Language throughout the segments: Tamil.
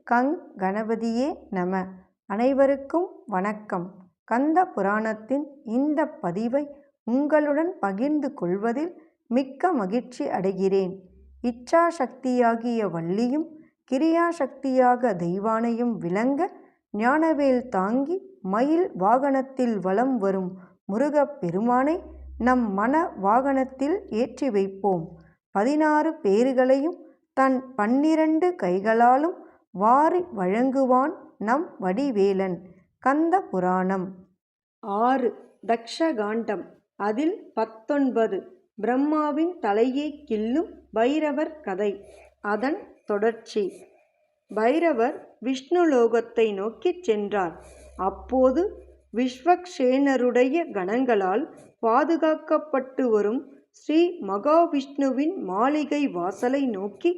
கங் கணபதியே நம. அனைவருக்கும் வணக்கம். கந்த புராணத்தின் இந்த பதிவை உங்களுடன் பகிர்ந்து கொள்வதில் மிக்க மகிழ்ச்சி அடைகிறேன். இச்சாசக்தியாகிய வள்ளியும் கிரியாசக்தியாக தெய்வானையும் விளங்க ஞானவேல் தாங்கி மயில் வாகனத்தில் வலம் வரும் முருகப் பெருமானை நம் மன வாகனத்தில் ஏற்றி வைப்போம். 16 பேறுகளையும் தன் 12 கைகளாலும் வாரி வழங்குவான் நம் வடிவேலன். கந்த புராணம் 6 தக்ஷகாண்டம். அதில் 19 பிரம்மாவின் தலையை கிள்ளும் பைரவர் கதை. அதன் தொடர்ச்சி. பைரவர் விஷ்ணு லோகத்தை நோக்கிச் சென்றார். அப்போது விஸ்வக்சேனருடைய கணங்களால் பாதுகாக்கப்பட்டு வரும் ஸ்ரீ மகாவிஷ்ணுவின் மாளிகை வாசலை நோக்கி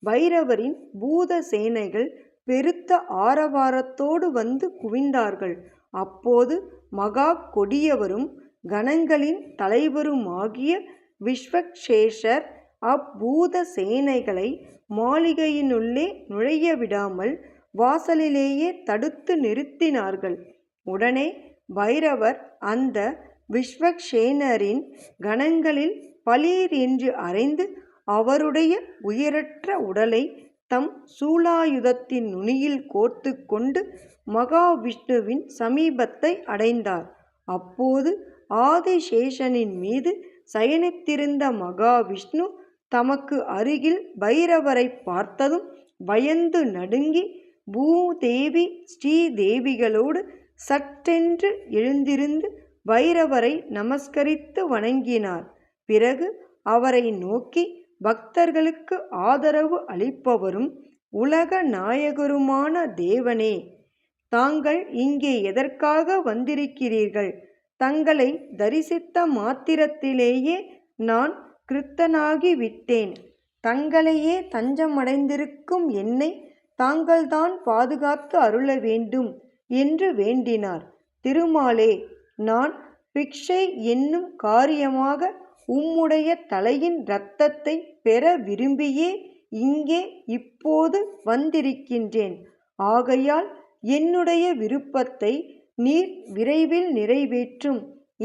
பைரவரின் பூத சேனைகள் பெருத்த ஆரவாரத்தோடு வந்து குவிந்தார்கள். அப்போது மகா கொடியவரும் கணங்களின் தலைவருமாகிய விஸ்வக்சேனர் அப்பூத சேனைகளை மாளிகையினுள்ளே நுழைய விடாமல் வாசலிலேயே தடுத்து நிறுத்தினார்கள். உடனே பைரவர் அந்த விஸ்வக்சேனரின் கணங்களில் பளீர் என்று அறைந்து அவருடைய உயிரற்ற உடலை தம் சூலாயுதத்தின் நுனியில் கோர்த்து கொண்டு மகாவிஷ்ணுவின் சமீபத்தை அடைந்தார். அப்போது ஆதிசேஷனின் மீது சயனித்திருந்த மகாவிஷ்ணு தமக்கு அருகில் பைரவரை பார்த்ததும் பயந்து நடுங்கி பூதேவி ஸ்ரீதேவிகளோடு சட்டென்று எழுந்திருந்து பைரவரை நமஸ்கரித்து வணங்கினார். பிறகு அவரை நோக்கி, பக்தர்களுக்கு ஆதரவு அளிப்பவரும் உலக நாயகருமான தேவனே, தாங்கள் இங்கே எதற்காக வந்திருக்கிறீர்கள்? தங்களை தரிசித்த மாத்திரத்திலேயே நான் கிருத்தனாகி விட்டேன். தங்களையே தஞ்சமடைந்திருக்கும் என்னை தாங்கள்தான் பாதுகாத்து அருள வேண்டும் என்று வேண்டினார். திருமாலே, நான் பிக்ஷை என்னும் காரியமாக உம்முடைய தலையின் இரத்தத்தை பெற விரும்பியே இங்கே இப்போது வந்திருக்கின்றேன். ஆகையால் என்னுடைய விருப்பத்தை நீர் விரைவில் நிறைவேற்றும்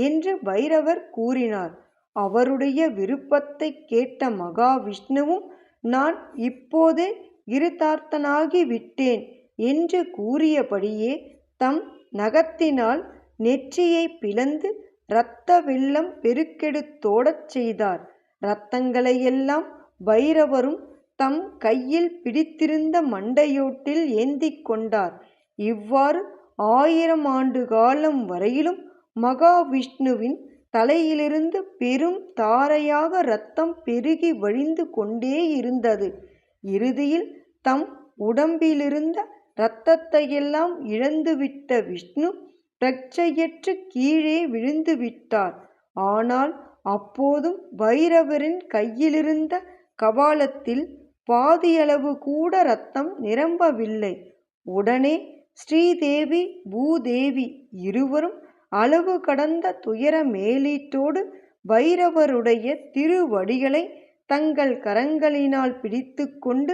என்று பைரவர் கூறினார். அவருடைய விருப்பத்தை கேட்ட மகாவிஷ்ணுவும் நான் இப்போதே கிருதார்த்தனாகி விட்டேன் என்று கூறியபடியே தம் நகத்தினால் நெற்றியை பிளந்து இரத்த வெள்ளம் பெருக்கெடுத்தோடச் செய்தார். இரத்தங்களையெல்லாம் பைரவரும் தம் கையில் பிடித்திருந்த மண்டையோட்டில் ஏந்தி கொண்டார். இவ்வாறு 1000 ஆண்டு காலம் வரையிலும் மகாவிஷ்ணுவின் தலையிலிருந்து பெரும் தாரையாக இரத்தம் பெருகி வழிந்து கொண்டே இருந்தது. இறுதியில் தம் உடம்பிலிருந்த இரத்தத்தையெல்லாம் இழந்துவிட்ட விஷ்ணு பிரக்ஞையற்று கீழே விழுந்து விட்டார். ஆனால் அப்போதும் பைரவரின் கையிலிருந்த கபாலத்தில் பாதியளவு கூட இரத்தம் நிரம்பவில்லை. உடனே ஸ்ரீதேவி பூதேவி இருவரும் அளவு கடந்த துயர மேலீட்டோடு பைரவருடைய திருவடிகளை தங்கள் கரங்களினால் பிடித்து கொண்டு,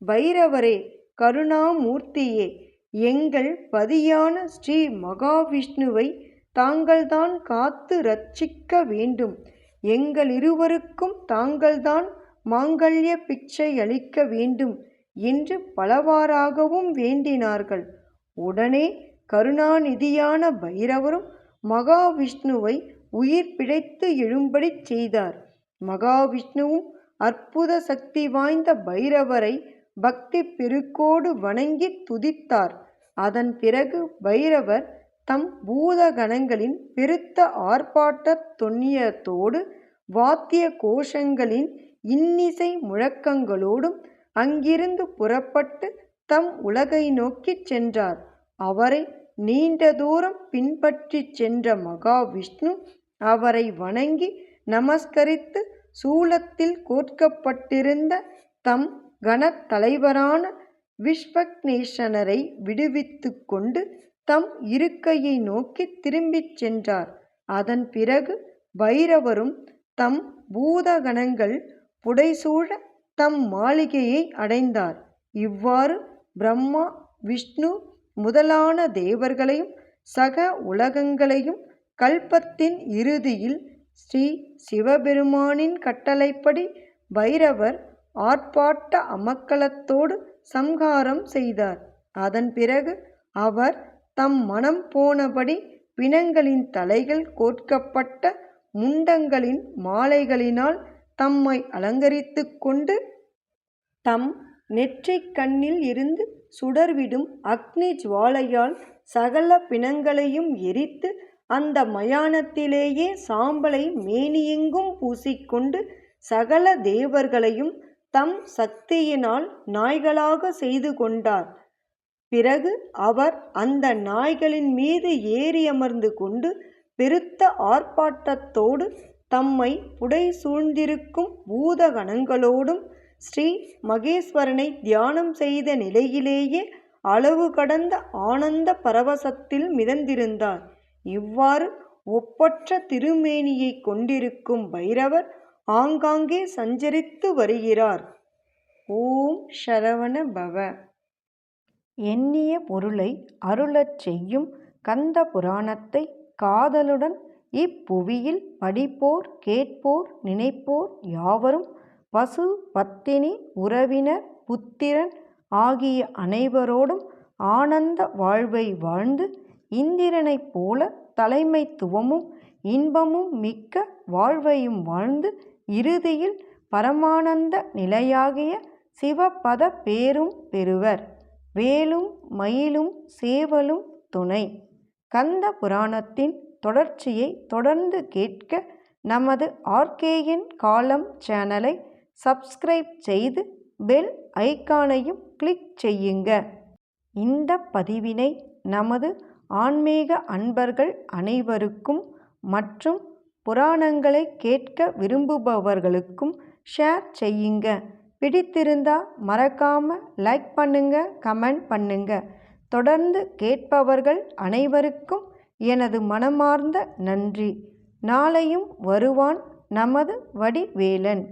பைரவரே, கருணாமூர்த்தியே, எங்கள் பதியான ஸ்ரீ மகாவிஷ்ணுவை தாங்கள்தான் காத்து ரட்சிக்க வேண்டும். எங்களிருவருக்கும் தாங்கள்தான் மாங்கல்ய பிக்ஷை அளிக்க வேண்டும் என்று பலவாறாகவும் வேண்டினார்கள். உடனே கருணாநிதியான பைரவரும் மகாவிஷ்ணுவை உயிர் பிழைத்து எழும்படி செய்தார். மகாவிஷ்ணுவும் அற்புத சக்தி வாய்ந்த பைரவரை பக்தி பெருக்கோடு வணங்கி துதித்தார். அதன் பிறகு பைரவர் தம் பூதகணங்களின் பெருத்த ஆர்ப்பாட்ட தொன்னியத்தோடு வாத்திய கோஷங்களின் இன்னிசை முழக்கங்களோடும் அங்கிருந்து புறப்பட்டு தம் உலகை நோக்கிச் சென்றார். அவரை நீண்ட தூரம் பின்பற்றி சென்ற மகாவிஷ்ணு அவரை வணங்கி நமஸ்கரித்து சூலத்தில் கோர்க்கப்பட்டிருந்த தம் கணத்தலைவரான விஸ்வக்சேனரை விடுவித்து கொண்டு தம் இருக்கையை நோக்கி திரும்பிச் சென்றார். அதன் பிறகு பைரவரும் தம் பூதகணங்கள் புடைசூழ தம் மாளிகையை அடைந்தார். இவ்வாறு பிரம்மா விஷ்ணு முதலான தேவர்களையும் சக உலகங்களையும் கல்பத்தின் இறுதியில் ஸ்ரீ சிவபெருமானின் கட்டளைப்படி பைரவர் ஆர்ப்பாட்ட அமக்களத்தோடு சம்ஹாரம் செய்தார். அதன் பிறகு அவர் தம் மனம் போனபடி பிணங்களின் தலைகள் கோர்க்கப்பட்ட முண்டங்களின் மாலைகளினால் தம்மை அலங்கரித்து கொண்டு தம் நெற்றிக் கண்ணில் இருந்து சுடர்விடும் அக்னி ஜுவாலையால் சகல பிணங்களையும் எரித்து அந்த மயானத்திலேயே சாம்பலை மேனியெங்கும் பூசிக்கொண்டு சகல தேவர்களையும் தம் சக்தியினால் நாய்களாக செய்து கொண்டார். பிறகு அவர் அந்த நாய்களின் மீது ஏறி அமர்ந்து கொண்டு பெருத்த ஆர்ப்பாட்டத்தோடு தம்மை புடை சூழ்ந்திருக்கும் பூதகணங்களோடும் ஸ்ரீ மகேஸ்வரனை தியானம் செய்த நிலையிலேயே அளவு கடந்த ஆனந்த பரவசத்தில் மிதந்திருந்தார். இவ்வாறு ஒப்பற்ற திருமேனியை கொண்டிருக்கும் பைரவர் ஆங்காங்கே சஞ்சரித்து வருகிறார். ஓம் சரவண பவ. எண்ணிய பொருளை அருளச் செய்யும் கந்த புராணத்தை காதலுடன் இப்புவியில் படிப்போர் கேட்போர் நினைப்போர் யாவரும் பசு பத்தினி உறவினர் புத்திரன் ஆகிய அனைவரோடும் ஆனந்த வாழ்வை வாழ்ந்து இந்திரனைப் போல தலைமைத்துவமும் இன்பமும் மிக்க வாழ்வையும் வாழ்ந்து இறுதியில் பரமானந்த நிலையாகிய சிவபத பேரும் பெறுவர். வேலும் மயிலும் சேவலும் துணை. கந்த புராணத்தின் தொடர்ச்சியை தொடர்ந்து கேட்க நமது ஆர்கேஎன் காலம் சேனலை சப்ஸ்கிரைப் செய்து பெல் ஐகானையும் கிளிக் செய்யுங்க. இந்த பதிவினை நமது ஆன்மீக அன்பர்கள் அனைவருக்கும் மற்றும் புராணங்களை கேட்க விரும்புபவர்களுக்கும் ஷேர் செய்யுங்க. பிடித்திருந்தா மறக்காம லைக் பண்ணுங்க, கமெண்ட் பண்ணுங்க. தொடர்ந்து கேட்பவர்கள் அனைவருக்கும் எனது மனமார்ந்த நன்றி. நாளையும் வருவான் நமது வடிவேலன்.